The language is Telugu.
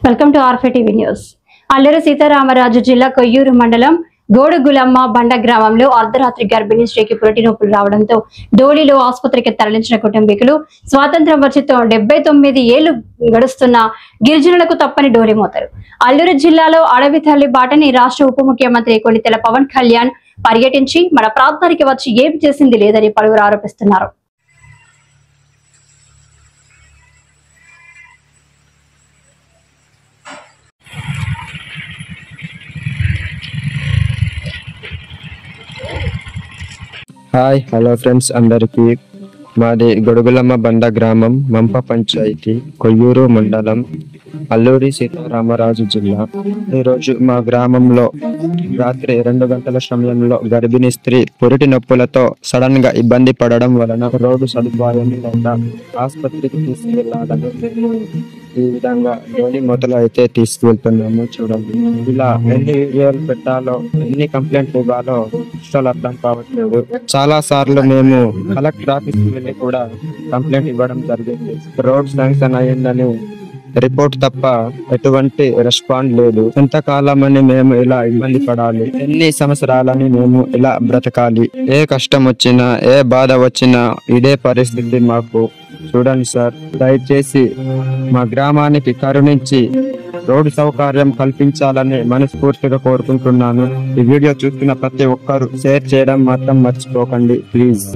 వెల్కమ్ టు ఆర్ఫే టీవీ న్యూస్. అల్లూరి సీతారామరాజు జిల్లా కొయ్యూరు మండలం గోడుగులమ్మ బండ గ్రామంలో అర్ధరాత్రి గర్భిణీ స్త్రీకి పురిటి నొప్పులు రావడంతో డోలీలో ఆసుపత్రికి తరలించిన కుటుంబీకులు స్వాతంత్ర్యం వచ్చి 79 ఏళ్లు గడుస్తున్న గిరిజనులకు తప్పని డోలీ మోతారు. అల్లూరు జిల్లాలో అడవి తల్లి బాటని రాష్ట్ర ఉప ముఖ్యమంత్రి కొణితెల పవన్ కళ్యాణ్ పర్యటించి మన ప్రాంతానికి వచ్చి ఏం చేసింది లేదని పలువురు ఆరోపిస్తున్నారు. హాయ్ హలో ఫ్రెండ్స్ అందరికీ. మాది గొడుగులమ్మ బండ గ్రామం, మంప పంచాయతీ, కొయ్యూరు మండలం, అల్లూరి సీతారామరాజు జిల్లా. ఈరోజు మా గ్రామంలో రాత్రి 2 గంటల సమయంలో గర్భిణీ స్త్రీ పురిటి నొప్పులతో సడన్ గా ఇబ్బంది పడడం వలన రోడ్డు సదుపాయం లేక ఆసుపత్రికి తీసుకెళ్లాలని ఈ విధంగా డోలీ మొదలు అయితే తీసుకువెళ్తున్నాము. చూడండి, ఇలా ఎన్ని వీడియోలు పెట్టాలో, ఎన్ని కంప్లైంట్లు ఇవ్వాలో అసలు అర్థం కావట్లేదు. చాలా సార్లు మేము కలెక్టర్ ఆఫీస్కి వెళ్ళి కూడా కంప్లైంట్ ఇవ్వడం జరిగింది. రోడ్ శాంక్షన్ అయ్యిందని రిపోర్ట్ తప్ప ఎటువంటి రెస్పాండ్ లేదు. ఎంతకాలం అని మేము ఇలా ఇబ్బంది పడాలి? ఎన్ని సంవత్సరాలని మేము ఇలా బ్రతకాలి? ఏ కష్టం వచ్చినా, ఏ బాధ వచ్చినా ఇదే పరిస్థితి మాకు. చూడండి సార్, దయచేసి మా గ్రామానికి కరుణించి రోడ్డు సౌకర్యం కల్పించాలని మనస్ఫూర్తిగా కోరుకుంటున్నాను. ఈ వీడియో చూస్తున్న ప్రతి ఒక్కరు షేర్ చేయడం మాత్రం మర్చిపోకండి ప్లీజ్.